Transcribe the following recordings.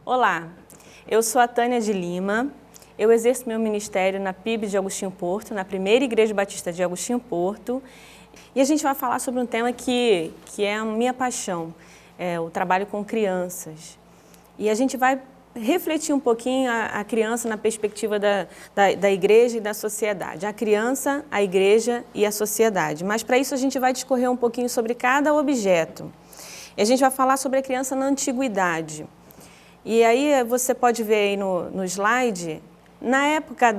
Olá, eu sou a Tânia de Lima, eu exerço meu ministério na PIB de Agostinho Porto, na Primeira Igreja Batista de Agostinho Porto, e a gente vai falar sobre um tema que é a minha paixão, o trabalho com crianças. E a gente vai refletir um pouquinho a criança na perspectiva da igreja e da sociedade. A criança, a igreja e a sociedade. Mas para isso a gente vai discorrer um pouquinho sobre cada objeto. E a gente vai falar sobre a criança na antiguidade. E aí você pode ver aí no slide, na época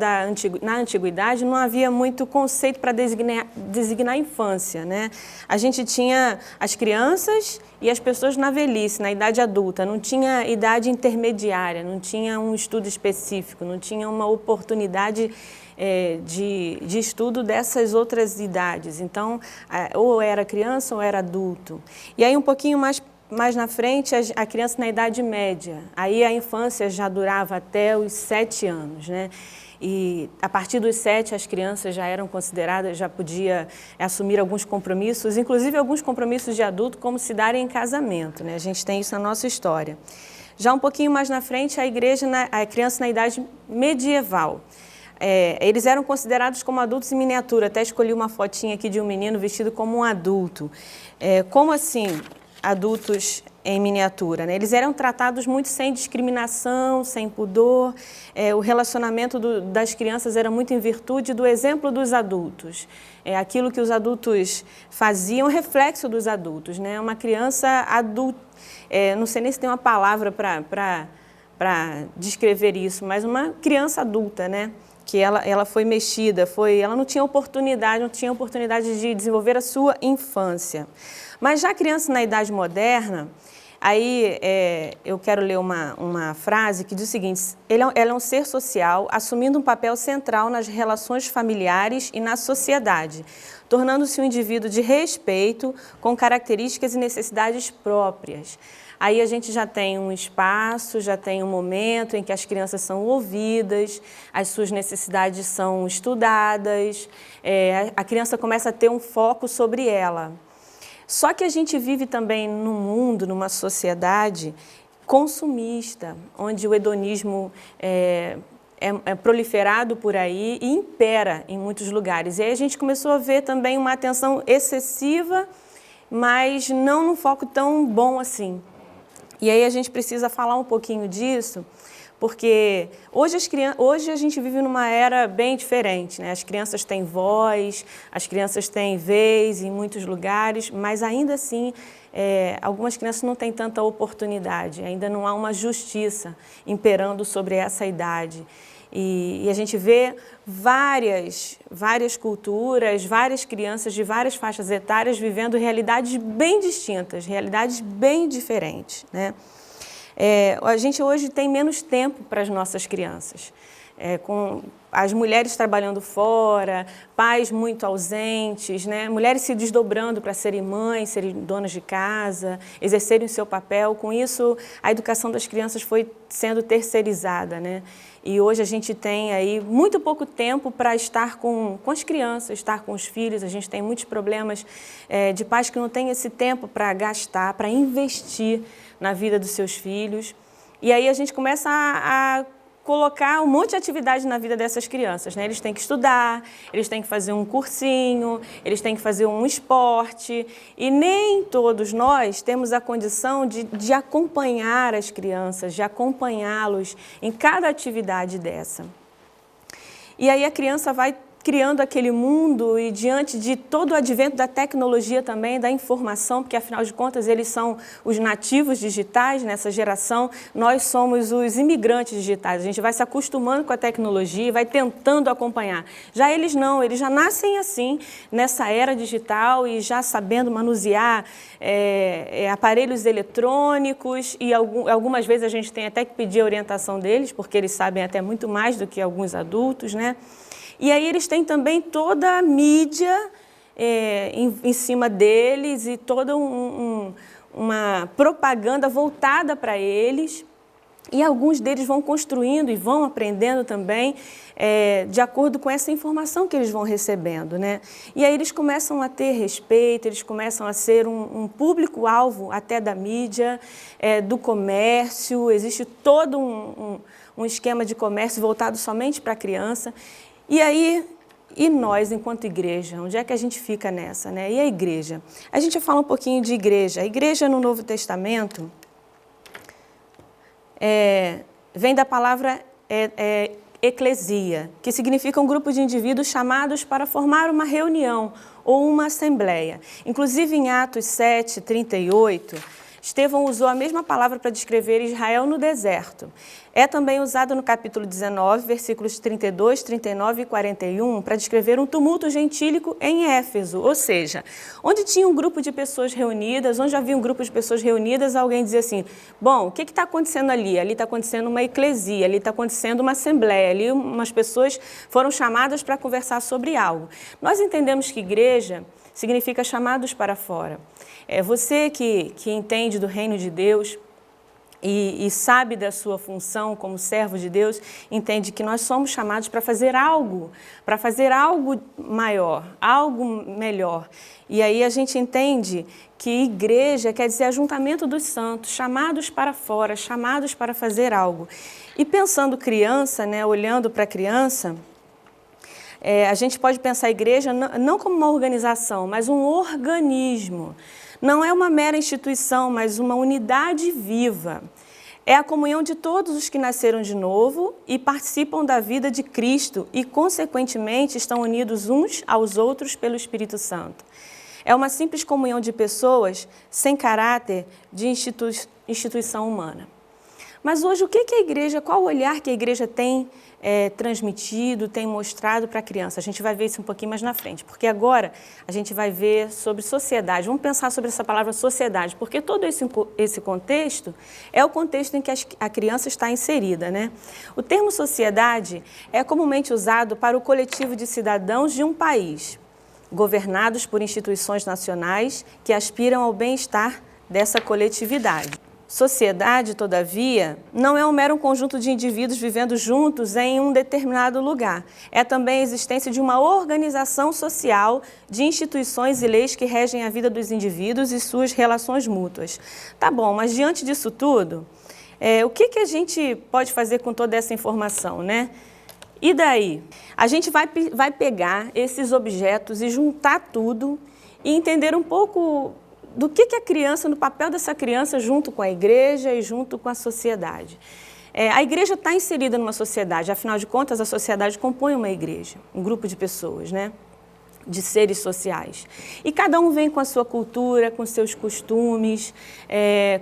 na antiguidade não havia muito conceito para designar a infância, né? A gente tinha as crianças e as pessoas na velhice, na idade adulta, não tinha idade intermediária, não tinha um estudo específico, não tinha uma oportunidade de estudo dessas outras idades. Então, ou era criança ou era adulto. E aí um pouquinho mais na frente, a criança na idade média. Aí a infância já durava até os 7 anos, né? E a partir dos 7 as crianças já eram consideradas, já podia assumir alguns compromissos, inclusive alguns compromissos de adulto, como se darem em casamento, né? A gente tem isso na nossa história. Já um pouquinho mais na frente, a criança na idade medieval. Eles eram considerados como adultos em miniatura. Até escolhi uma fotinha aqui de um menino vestido como um adulto. Como assim? Adultos em miniatura, né? Eles eram tratados muito sem discriminação, sem pudor. O relacionamento das crianças era muito em virtude do exemplo dos adultos. Aquilo que os adultos faziam, reflexo dos adultos, né? Uma criança adulta, não sei nem se tem uma palavra para descrever isso, mas uma criança adulta, né? Que ela foi mexida, ela não tinha oportunidade de desenvolver a sua infância. Mas já a criança na idade moderna, aí eu quero ler uma frase que diz o seguinte: ela é um ser social, assumindo um papel central nas relações familiares e na sociedade, tornando-se um indivíduo de respeito, com características e necessidades próprias. Aí a gente já tem um espaço, já tem um momento em que as crianças são ouvidas, as suas necessidades são estudadas, a criança começa a ter um foco sobre ela. Só que a gente vive também num mundo, numa sociedade consumista, onde o hedonismo é proliferado por aí e impera em muitos lugares. E aí a gente começou a ver também uma atenção excessiva, mas não num foco tão bom assim. E aí a gente precisa falar um pouquinho disso, porque hoje a gente vive numa era bem diferente, né? As crianças têm voz, as crianças têm vez em muitos lugares, mas ainda assim algumas crianças não têm tanta oportunidade, ainda não há uma justiça imperando sobre essa idade. E a gente vê várias culturas, várias crianças de várias faixas etárias vivendo realidades bem distintas, realidades bem diferentes, né? A gente hoje tem menos tempo para as nossas crianças, com as mulheres trabalhando fora, pais muito ausentes, né? Mulheres se desdobrando para serem mães, serem donas de casa, exercerem o seu papel. Com isso, a educação das crianças foi sendo terceirizada, né? E hoje a gente tem aí muito pouco tempo para estar com as crianças, estar com os filhos. A gente tem muitos problemas de pais que não têm esse tempo para gastar, para investir na vida dos seus filhos. E aí a gente começa a colocar um monte de atividade na vida dessas crianças, né? Eles têm que estudar, eles têm que fazer um cursinho, eles têm que fazer um esporte, e nem todos nós temos a condição de acompanhar as crianças, de acompanhá-los em cada atividade dessa. E aí a criança vai criando aquele mundo e diante de todo o advento da tecnologia também, da informação, porque afinal de contas eles são os nativos digitais nessa geração, nós somos os imigrantes digitais, a gente vai se acostumando com a tecnologia e vai tentando acompanhar. Já eles não, eles já nascem assim, nessa era digital e já sabendo manusear aparelhos eletrônicos e algumas vezes a gente tem até que pedir a orientação deles, porque eles sabem até muito mais do que alguns adultos, né? E aí eles têm também toda a mídia em cima deles e toda uma propaganda voltada para eles. E alguns deles vão construindo e vão aprendendo também de acordo com essa informação que eles vão recebendo, né? E aí eles começam a ter respeito, eles começam a ser um público-alvo até da mídia, do comércio, existe todo um esquema de comércio voltado somente para a criança. E aí, e nós, enquanto igreja, onde é que a gente fica nessa, né? E a igreja? A gente vai falar um pouquinho de igreja. A igreja no Novo Testamento vem da palavra eclesia, que significa um grupo de indivíduos chamados para formar uma reunião ou uma assembleia. Inclusive em Atos 7:38, Estevão usou a mesma palavra para descrever Israel no deserto. É também usada no capítulo 19, versículos 32, 39 e 41, para descrever um tumulto gentílico em Éfeso, ou seja, onde tinha um grupo de pessoas reunidas, onde havia um grupo de pessoas reunidas, alguém dizia assim, bom, o que está acontecendo ali? Ali está acontecendo uma eclesia, ali está acontecendo uma assembleia, ali umas pessoas foram chamadas para conversar sobre algo. Nós entendemos que igreja significa chamados para fora. Você que entende do reino de Deus e sabe da sua função como servo de Deus, entende que nós somos chamados para fazer algo maior, algo melhor. E aí a gente entende que igreja quer dizer ajuntamento dos santos, chamados para fora, chamados para fazer algo. E pensando criança, né, olhando para a criança, a gente pode pensar a igreja não como uma organização, mas um organismo. Não é uma mera instituição, mas uma unidade viva. É a comunhão de todos os que nasceram de novo e participam da vida de Cristo e, consequentemente, estão unidos uns aos outros pelo Espírito Santo. É uma simples comunhão de pessoas sem caráter de instituição humana. Mas hoje, o que a igreja, qual o olhar que a igreja tem transmitido, tem mostrado para a criança? A gente vai ver isso um pouquinho mais na frente, porque agora a gente vai ver sobre sociedade. Vamos pensar sobre essa palavra sociedade, porque todo esse contexto é o contexto em que a criança está inserida, né? O termo sociedade é comumente usado para o coletivo de cidadãos de um país, governados por instituições nacionais que aspiram ao bem-estar dessa coletividade. Sociedade, todavia, não é um mero conjunto de indivíduos vivendo juntos em um determinado lugar. É também a existência de uma organização social de instituições e leis que regem a vida dos indivíduos e suas relações mútuas. Tá bom, mas diante disso tudo, o que a gente pode fazer com toda essa informação, né? E daí? A gente vai pegar esses objetos e juntar tudo e entender um pouco do que a criança, no papel dessa criança junto com a igreja e junto com a sociedade. A igreja está inserida numa sociedade, afinal de contas a sociedade compõe uma igreja, um grupo de pessoas, né? De seres sociais. E cada um vem com a sua cultura, com seus costumes,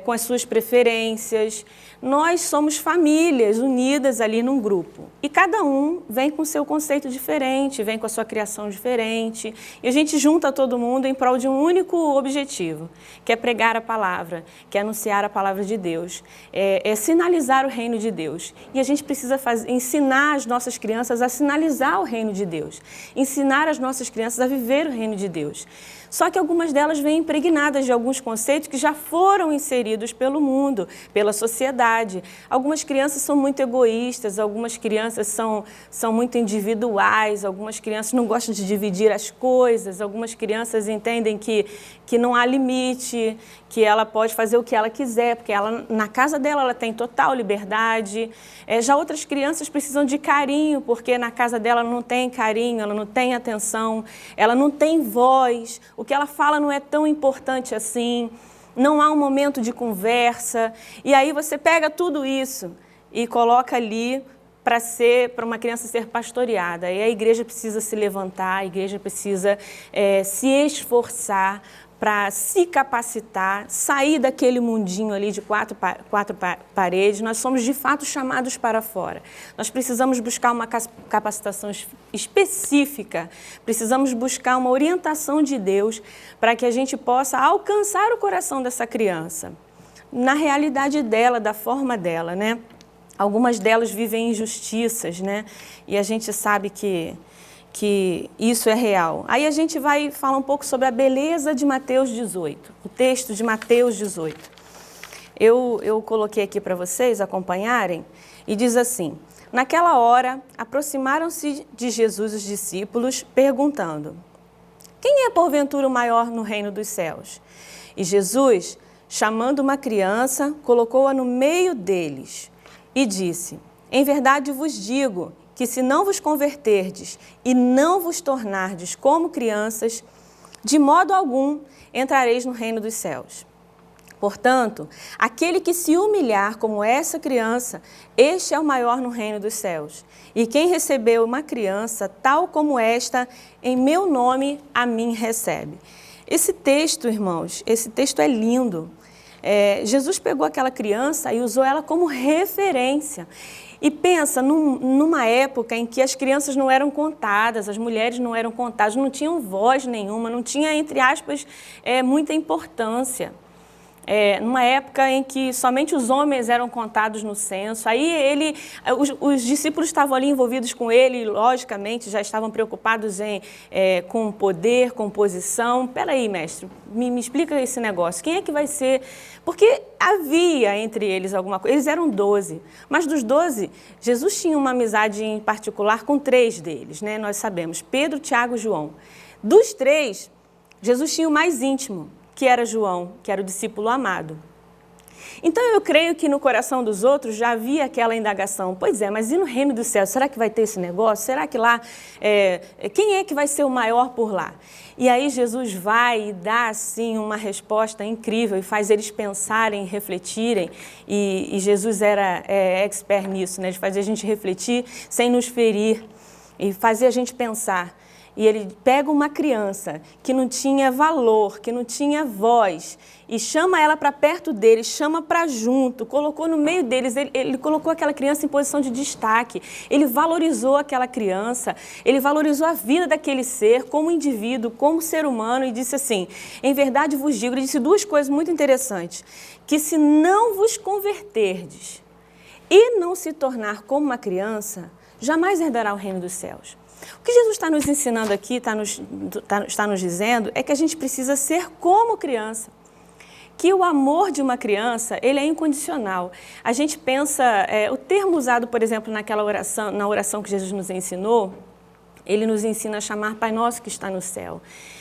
com as suas preferências. Nós somos famílias unidas ali num grupo. E cada um vem com o seu conceito diferente, vem com a sua criação diferente. E a gente junta todo mundo em prol de um único objetivo, que é pregar a palavra, que é anunciar a palavra de Deus, é sinalizar o reino de Deus. E a gente precisa ensinar as nossas crianças a sinalizar o reino de Deus, ensinar as nossas crianças a viver o reino de Deus. Só que algumas delas vêm impregnadas de alguns conceitos que já foram inseridos pelo mundo, pela sociedade. Algumas crianças são muito egoístas, algumas crianças são muito individuais, algumas crianças não gostam de dividir as coisas, algumas crianças entendem que não há limite, que ela pode fazer o que ela quiser, porque na casa dela ela tem total liberdade. Já outras crianças precisam de carinho, porque na casa dela não tem carinho, ela não tem atenção, ela não tem voz, o que ela fala não é tão importante assim, não há um momento de conversa. E aí você pega tudo isso e coloca ali para uma criança ser pastoreada. E a igreja precisa se levantar, a igreja precisa se esforçar para se capacitar, sair daquele mundinho ali de quatro paredes. Nós somos, de fato, chamados para fora. Nós precisamos buscar uma capacitação específica, precisamos buscar uma orientação de Deus para que a gente possa alcançar o coração dessa criança, na realidade dela, da forma dela, né? Algumas delas vivem injustiças, né? E a gente sabe que isso é real. Aí a gente vai falar um pouco sobre a beleza de Mateus 18, o texto de Mateus 18. Eu coloquei aqui para vocês acompanharem e diz assim: naquela hora, aproximaram-se de Jesus os discípulos, perguntando: quem é porventura o maior no reino dos céus? E Jesus, chamando uma criança, colocou-a no meio deles e disse: em verdade vos digo que se não vos converterdes e não vos tornardes como crianças, de modo algum entrareis no reino dos céus. Portanto, aquele que se humilhar como essa criança, este é o maior no reino dos céus. E quem recebeu uma criança tal como esta, em meu nome, a mim recebe. Esse texto, irmãos, esse texto é lindo. Jesus pegou aquela criança e usou ela como referência. E pensa, numa época em que as crianças não eram contadas, as mulheres não eram contadas, não tinham voz nenhuma, não tinha, entre aspas, muita importância. Numa época em que somente os homens eram contados no censo, aí os discípulos estavam ali envolvidos com ele, logicamente já estavam preocupados com poder, com posição. Peraí, mestre, me explica esse negócio, quem é que vai ser? Porque havia entre eles alguma coisa, eles eram 12, mas dos 12, Jesus tinha uma amizade em particular com 3 deles, né? Nós sabemos, Pedro, Tiago e João. Dos 3, Jesus tinha o mais íntimo, que era João, que era o discípulo amado. Então eu creio que no coração dos outros já havia aquela indagação: pois é, mas e no reino dos céus, será que vai ter esse negócio? Será que lá, quem é que vai ser o maior por lá? E aí Jesus vai e dá assim uma resposta incrível e faz eles pensarem, refletirem, e Jesus era expert nisso, né, de fazer a gente refletir sem nos ferir e fazer a gente pensar. E ele pega uma criança que não tinha valor, que não tinha voz, e chama ela para perto dele, chama para junto, colocou no meio deles, ele colocou aquela criança em posição de destaque, ele valorizou aquela criança, ele valorizou a vida daquele ser como indivíduo, como ser humano, e disse assim: em verdade vos digo, ele disse 2 coisas muito interessantes, que se não vos converterdes e não se tornar como uma criança, jamais herdará o reino dos céus. O que Jesus está nos ensinando aqui, está nos dizendo, é que a gente precisa ser como criança. Que o amor de uma criança, ele é incondicional. A gente pensa, o termo usado, por exemplo, na oração que Jesus nos ensinou, ele nos ensina a chamar Pai Nosso que está no céu.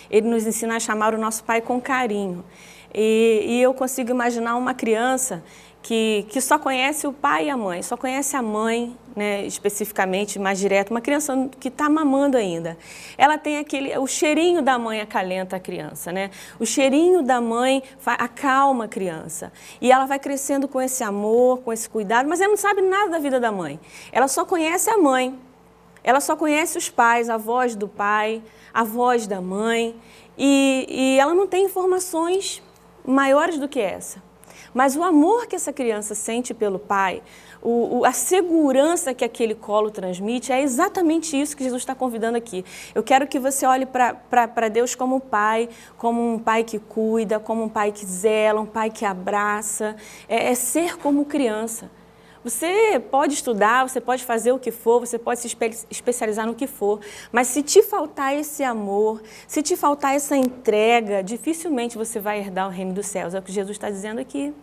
Ele nos ensina a chamar o nosso Pai com carinho. E eu consigo imaginar uma criança que só conhece o pai e a mãe, só conhece a mãe, né, especificamente, mais direto, uma criança que está mamando ainda. Ela tem o cheirinho da mãe acalenta a criança, né? O cheirinho da mãe acalma a criança. E ela vai crescendo com esse amor, com esse cuidado, mas ela não sabe nada da vida da mãe. Ela só conhece a mãe, ela só conhece os pais, a voz do pai, a voz da mãe, e ela não tem informações maiores do que essa. Mas o amor que essa criança sente pelo pai, a segurança que aquele colo transmite, é exatamente isso que Jesus está convidando aqui. Eu quero que você olhe para Deus como um pai que cuida, como um pai que zela, um pai que abraça. É ser como criança. Você pode estudar, você pode fazer o que for, você pode se especializar no que for, mas se te faltar esse amor, se te faltar essa entrega, dificilmente você vai herdar o reino dos céus. É o que Jesus está dizendo aqui.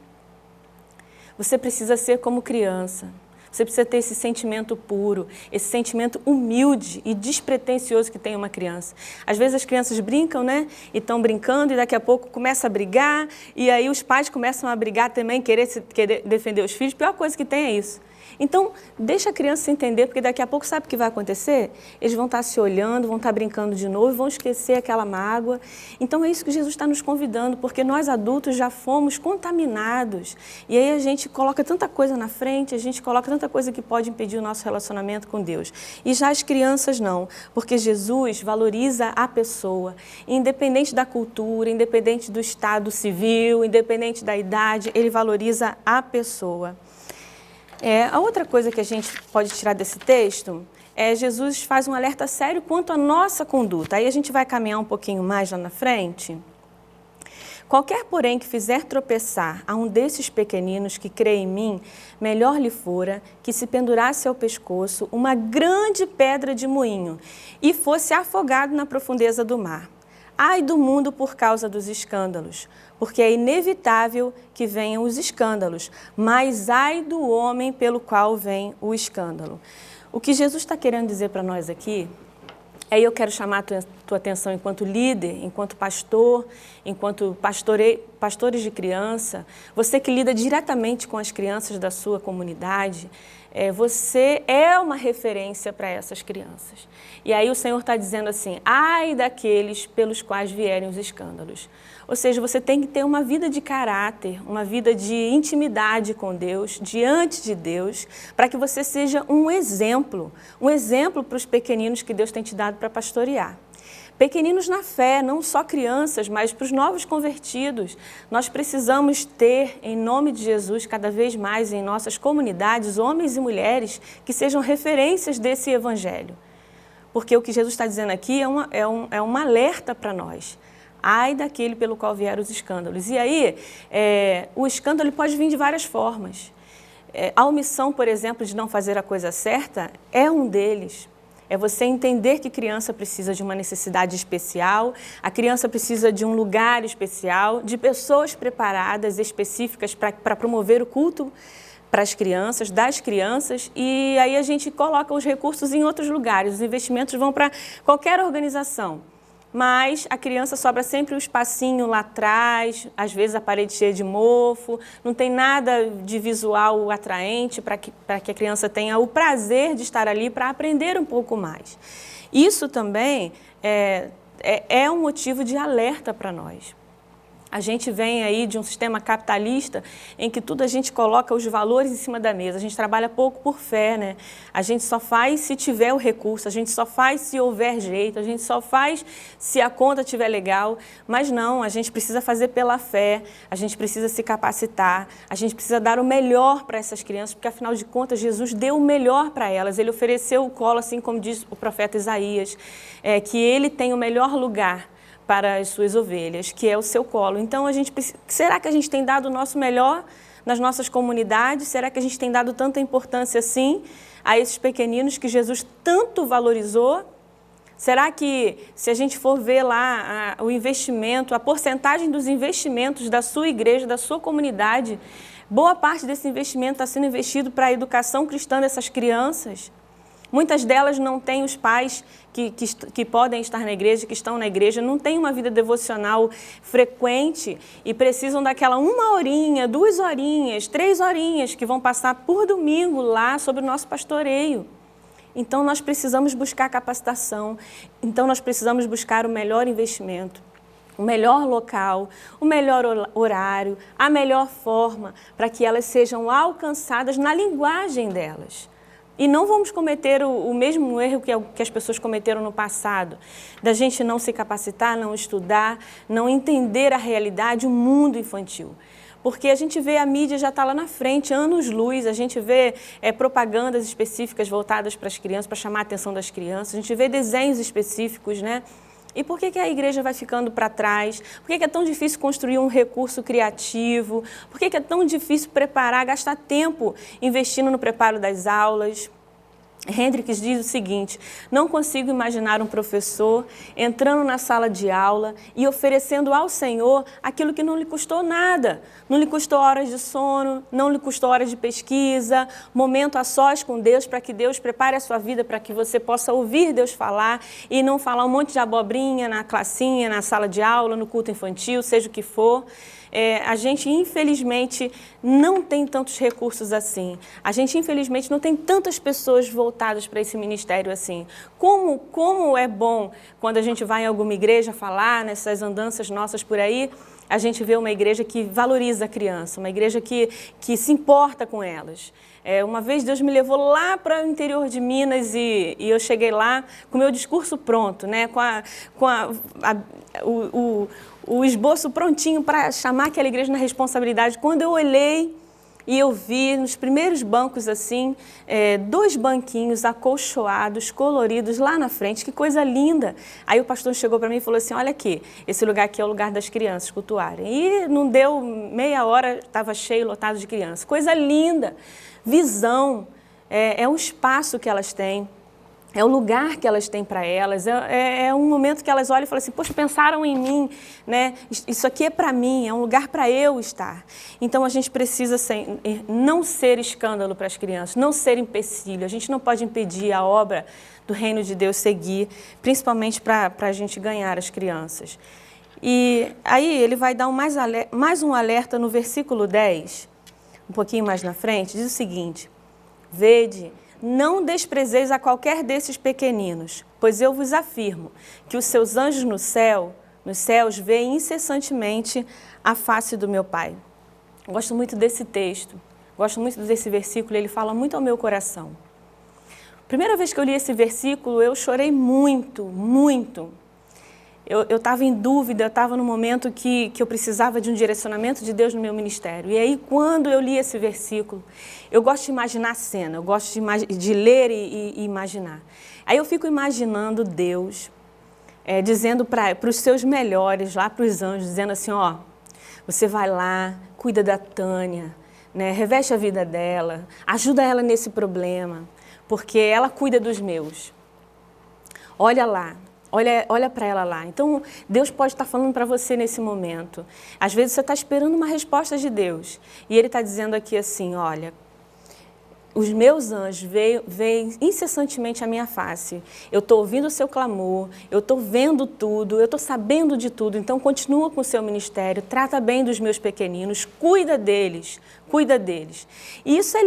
Você precisa ser como criança. Você precisa ter esse sentimento puro, esse sentimento humilde e despretensioso que tem uma criança. Às vezes as crianças brincam, né? E estão brincando e daqui a pouco começa a brigar, e aí os pais começam a brigar também, querer defender os filhos. A pior coisa que tem é isso. Então, deixa a criança se entender, porque daqui a pouco sabe o que vai acontecer? Eles vão estar se olhando, vão estar brincando de novo, vão esquecer aquela mágoa. Então, é isso que Jesus está nos convidando, porque nós adultos já fomos contaminados. E aí a gente coloca tanta coisa na frente, a gente coloca tanta coisa que pode impedir o nosso relacionamento com Deus. E já as crianças não, porque Jesus valoriza a pessoa, independente da cultura, independente do estado civil, independente da idade, ele valoriza a pessoa. A outra coisa que a gente pode tirar desse texto é Jesus faz um alerta sério quanto à nossa conduta. Aí a gente vai caminhar um pouquinho mais lá na frente. Qualquer, porém, que fizer tropeçar a um desses pequeninos que crê em mim, melhor lhe fora que se pendurasse ao pescoço uma grande pedra de moinho e fosse afogado na profundeza do mar. Ai do mundo por causa dos escândalos, porque é inevitável que venham os escândalos, mas ai do homem pelo qual vem o escândalo. O que Jesus está querendo dizer para nós aqui, aí eu quero chamar a tua atenção enquanto líder, enquanto pastor, enquanto pastores de criança, você que lida diretamente com as crianças da sua comunidade, você é uma referência para essas crianças. E aí o Senhor está dizendo assim, ai daqueles pelos quais vierem os escândalos. Ou seja, você tem que ter uma vida de caráter, uma vida de intimidade com Deus, diante de Deus, para que você seja um exemplo para os pequeninos que Deus tem te dado para pastorear. Pequeninos na fé, não só crianças, mas para os novos convertidos. Nós precisamos ter, em nome de Jesus, cada vez mais em nossas comunidades, homens e mulheres que sejam referências desse evangelho. Porque o que Jesus está dizendo aqui é um alerta para nós. Ai daquele pelo qual vieram os escândalos. E aí, o escândalo pode vir de várias formas. A omissão, por exemplo, de não fazer a coisa certa é um deles. É você entender que criança precisa de uma necessidade especial, a criança precisa de um lugar especial, de pessoas preparadas, específicas para promover o culto para as crianças, das crianças, e aí a gente coloca os recursos em outros lugares, os investimentos vão para qualquer organização. Mas a criança sobra sempre um espacinho lá atrás, às vezes a parede cheia de mofo, não tem nada de visual atraente para que a criança tenha o prazer de estar ali para aprender um pouco mais. Isso também é um motivo de alerta para nós. A gente vem aí de um sistema capitalista em que tudo a gente coloca os valores em cima da mesa. A gente trabalha pouco por fé, né? A gente só faz se tiver o recurso, a gente só faz se houver jeito, a gente só faz se a conta estiver legal. Mas não, a gente precisa fazer pela fé, a gente precisa se capacitar, a gente precisa dar o melhor para essas crianças, porque afinal de contas Jesus deu o melhor para elas. Ele ofereceu o colo, assim como diz o profeta Isaías, que ele tem o melhor lugar para as suas ovelhas, que é o seu colo. Então, será que a gente tem dado o nosso melhor nas nossas comunidades? Será que a gente tem dado tanta importância assim a esses pequeninos que Jesus tanto valorizou? Será que, se a gente for ver lá o investimento, a porcentagem dos investimentos da sua igreja, da sua comunidade, boa parte desse investimento está sendo investido para a educação cristã dessas crianças? Muitas delas não têm os pais que podem estar na igreja, que estão na igreja, não têm uma vida devocional frequente e precisam daquela 1 horinha, 2 horinhas, 3 horinhas que vão passar por domingo lá sobre o nosso pastoreio. Então, nós precisamos buscar capacitação, então nós precisamos buscar o melhor investimento, o melhor local, o melhor horário, a melhor forma para que elas sejam alcançadas na linguagem delas. E não vamos cometer o mesmo erro que as pessoas cometeram no passado, da gente não se capacitar, não estudar, não entender a realidade, o mundo infantil. Porque a gente vê a mídia já está lá na frente, anos-luz, a gente vê propagandas específicas voltadas para as crianças, para chamar a atenção das crianças, a gente vê desenhos específicos, né? E por que a igreja vai ficando para trás? Por que é tão difícil construir um recurso criativo? Por que é tão difícil preparar, gastar tempo investindo no preparo das aulas? Hendricks diz o seguinte: não consigo imaginar um professor entrando na sala de aula e oferecendo ao Senhor aquilo que não lhe custou nada. Não lhe custou horas de sono, não lhe custou horas de pesquisa, momento a sós com Deus para que Deus prepare a sua vida para que você possa ouvir Deus falar e não falar um monte de abobrinha na classinha, na sala de aula, no culto infantil, seja o que for. A gente, infelizmente, não tem tantos recursos assim. A gente, infelizmente, não tem tantas pessoas voltadas para esse ministério assim. Como é bom quando a gente vai em alguma igreja falar, nessas andanças nossas por aí, a gente vê uma igreja que valoriza a criança, uma igreja que se importa com elas. Uma vez Deus me levou lá para o interior de Minas e eu cheguei lá com o meu discurso pronto, né? O esboço prontinho para chamar aquela igreja na responsabilidade. Quando eu olhei e eu vi nos primeiros bancos assim, 2 banquinhos acolchoados, coloridos lá na frente, que coisa linda. Aí o pastor chegou para mim e falou assim: olha aqui, esse lugar aqui é o lugar das crianças cultuarem. E não deu meia hora, estava cheio, lotado de crianças. Coisa linda, visão, é um espaço que elas têm. é o lugar que elas têm para elas, é um momento que elas olham e falam assim, poxa, pensaram em mim, né? Isso aqui é para mim, é um lugar para eu estar. Então a gente precisa não ser escândalo para as crianças, não ser empecilho, a gente não pode impedir a obra do reino de Deus seguir, principalmente para a gente ganhar as crianças. E aí ele vai dar mais um alerta no versículo 10, um pouquinho mais na frente, diz o seguinte, vede, não desprezeis a qualquer desses pequeninos, pois eu vos afirmo que os seus anjos nos céus veem incessantemente a face do meu Pai. Gosto muito desse texto, gosto muito desse versículo, ele fala muito ao meu coração. Primeira vez que eu li esse versículo, eu chorei muito, muito. Eu estava em dúvida, eu estava no momento que eu precisava de um direcionamento de Deus no meu ministério. E aí, quando eu li esse versículo, eu gosto de imaginar a cena, eu gosto de ler e imaginar. Aí eu fico imaginando Deus dizendo para os seus melhores, lá para os anjos, dizendo assim, ó, você vai lá, cuida da Tânia, né, reveste a vida dela, ajuda ela nesse problema, porque ela cuida dos meus. Olha lá. Olha para ela lá. Então, Deus pode estar falando para você nesse momento. Às vezes você está esperando uma resposta de Deus. E Ele está dizendo aqui assim, olha, os meus anjos veem incessantemente a minha face. Eu estou ouvindo o seu clamor, eu estou vendo tudo, eu estou sabendo de tudo. Então, continua com o seu ministério, trata bem dos meus pequeninos, cuida deles. E isso é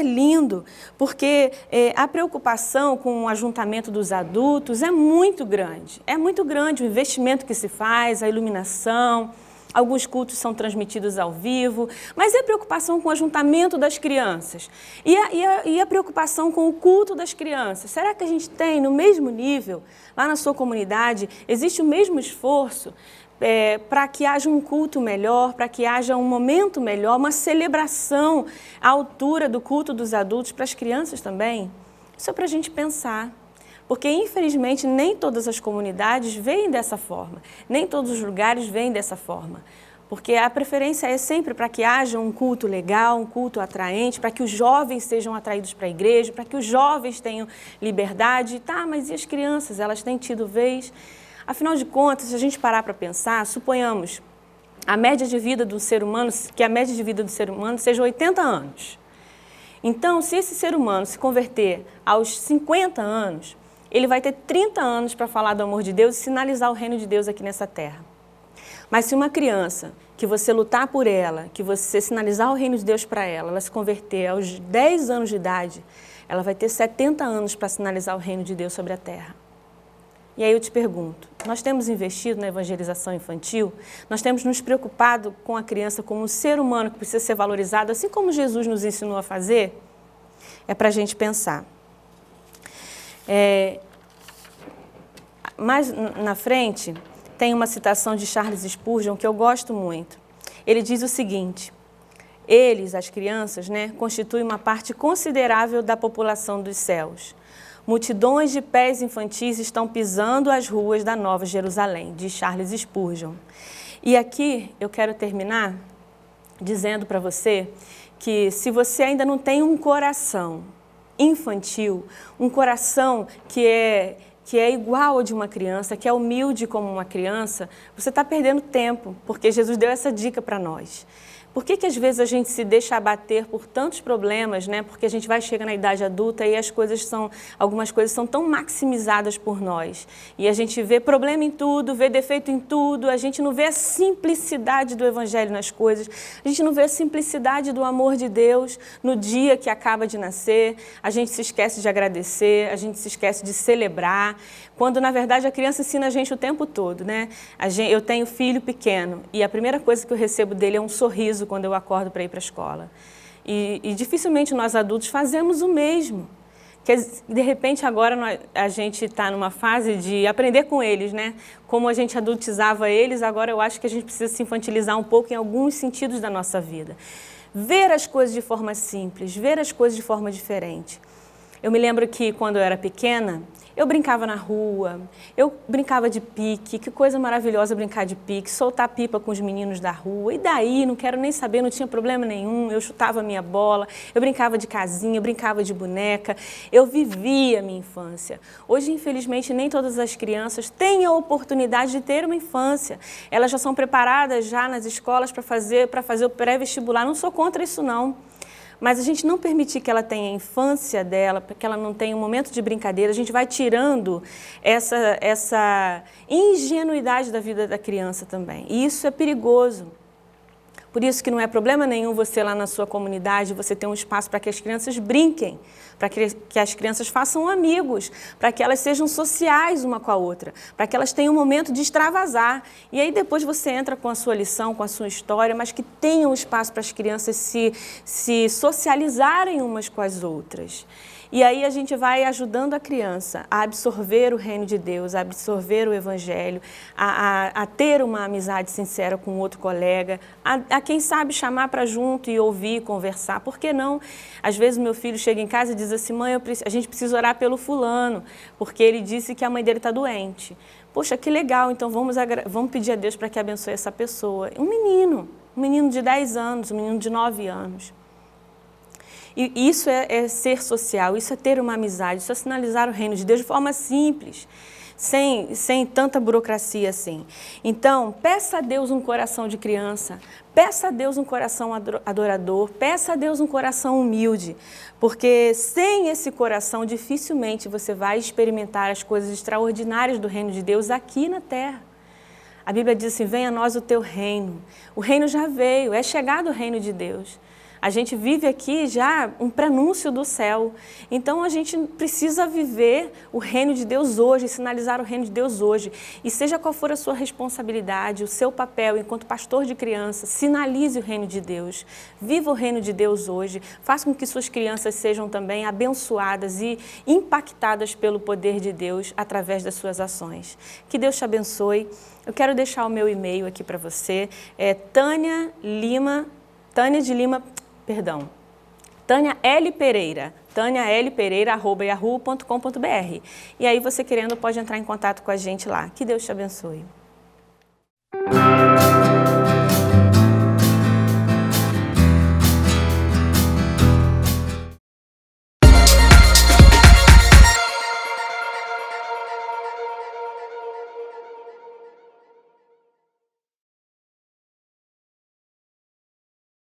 lindo, porque a preocupação com o ajuntamento dos adultos é muito grande. É muito grande o investimento que se faz, a iluminação. Alguns cultos são transmitidos ao vivo, mas e a preocupação com o ajuntamento das crianças? E a preocupação com o culto das crianças? Será que a gente tem no mesmo nível, lá na sua comunidade, existe o mesmo esforço para que haja um culto melhor, para que haja um momento melhor, uma celebração à altura do culto dos adultos para as crianças também? Isso é para a gente pensar. Porque, infelizmente, nem todas as comunidades veem dessa forma, nem todos os lugares veem dessa forma. Porque a preferência é sempre para que haja um culto legal, um culto atraente, para que os jovens sejam atraídos para a igreja, para que os jovens tenham liberdade. Tá, mas e as crianças? Elas têm tido vez? Afinal de contas, se a gente parar para pensar, suponhamos a média de vida do ser humano, que a média de vida do ser humano seja 80 anos. Então, se esse ser humano se converter aos 50 anos, ele vai ter 30 anos para falar do amor de Deus e sinalizar o reino de Deus aqui nessa terra. Mas se uma criança, que você lutar por ela, que você sinalizar o reino de Deus para ela, ela se converter aos 10 anos de idade, ela vai ter 70 anos para sinalizar o reino de Deus sobre a terra. E aí eu te pergunto, nós temos investido na evangelização infantil? Nós temos nos preocupado com a criança como um ser humano que precisa ser valorizado, assim como Jesus nos ensinou a fazer? É para a gente pensar. Mais na frente, tem uma citação de Charles Spurgeon que eu gosto muito. Ele diz o seguinte, eles, as crianças, constituem uma parte considerável da população dos céus. Multidões de pés infantis estão pisando as ruas da Nova Jerusalém, diz Charles Spurgeon. E aqui eu quero terminar dizendo para você que se você ainda não tem um coração infantil, um coração que é igual ao de uma criança, que é humilde como uma criança, você está perdendo tempo, porque Jesus deu essa dica para nós. Por que às vezes a gente se deixa abater por tantos problemas, Porque a gente vai chegar na idade adulta e algumas coisas são tão maximizadas por nós. E a gente vê problema em tudo, vê defeito em tudo, a gente não vê a simplicidade do Evangelho nas coisas, a gente não vê a simplicidade do amor de Deus no dia que acaba de nascer, a gente se esquece de agradecer, a gente se esquece de celebrar, quando na verdade a criança ensina a gente o tempo todo, Eu tenho filho pequeno e a primeira coisa que eu recebo dele é um sorriso quando eu acordo para ir para a escola. E dificilmente nós adultos fazemos o mesmo. Que de repente agora a gente está numa fase de aprender com eles, Como a gente adultizava eles, agora eu acho que a gente precisa se infantilizar um pouco em alguns sentidos da nossa vida. Ver as coisas de forma simples, ver as coisas de forma diferente. Eu me lembro que quando eu era pequena, Eu brincava na rua, eu brincava de pique, que coisa maravilhosa brincar de pique, soltar pipa com os meninos da rua, e daí, não quero nem saber, não tinha problema nenhum, eu chutava a minha bola, eu brincava de casinha, eu brincava de boneca, eu vivia a minha infância. Hoje, infelizmente, nem todas as crianças têm a oportunidade de ter uma infância. Elas já são preparadas já nas escolas para fazer o pré-vestibular, não sou contra isso não. Mas a gente não permitir que ela tenha a infância dela, para que ela não tenha um momento de brincadeira, a gente vai tirando essa ingenuidade da vida da criança também. E isso é perigoso. Por isso que não é problema nenhum você lá na sua comunidade, você ter um espaço para que as crianças brinquem, para que as crianças façam amigos, para que elas sejam sociais uma com a outra, para que elas tenham um momento de extravasar. E aí depois você entra com a sua lição, com a sua história, mas que tenham espaço para as crianças se socializarem umas com as outras. E aí a gente vai ajudando a criança a absorver o reino de Deus, a absorver o evangelho, a ter uma amizade sincera com outro colega, a quem sabe chamar para junto e ouvir, conversar. Por que não? Às vezes o meu filho chega em casa e diz assim, mãe, a gente precisa orar pelo fulano, porque ele disse que a mãe dele está doente. Poxa, que legal, então vamos pedir a Deus para que abençoe essa pessoa. Um menino de 10 anos, um menino de 9 anos. E isso é ser social, isso é ter uma amizade, isso é sinalizar o reino de Deus de forma simples, sem tanta burocracia assim. Então, peça a Deus um coração de criança, peça a Deus um coração adorador, peça a Deus um coração humilde, porque sem esse coração dificilmente você vai experimentar as coisas extraordinárias do reino de Deus aqui na terra. A Bíblia diz assim, venha a nós o teu reino. O reino já veio, é chegado o reino de Deus. A gente vive aqui já um prenúncio do céu. Então, a gente precisa viver o reino de Deus hoje, sinalizar o reino de Deus hoje. E seja qual for a sua responsabilidade, o seu papel enquanto pastor de criança, sinalize o reino de Deus. Viva o reino de Deus hoje. Faça com que suas crianças sejam também abençoadas e impactadas pelo poder de Deus através das suas ações. Que Deus te abençoe. Eu quero deixar o meu e-mail aqui para você. É Tânia L. Pereira, tanialpereira@yahoo.com.br. E aí você querendo pode entrar em contato com a gente lá. Que Deus te abençoe.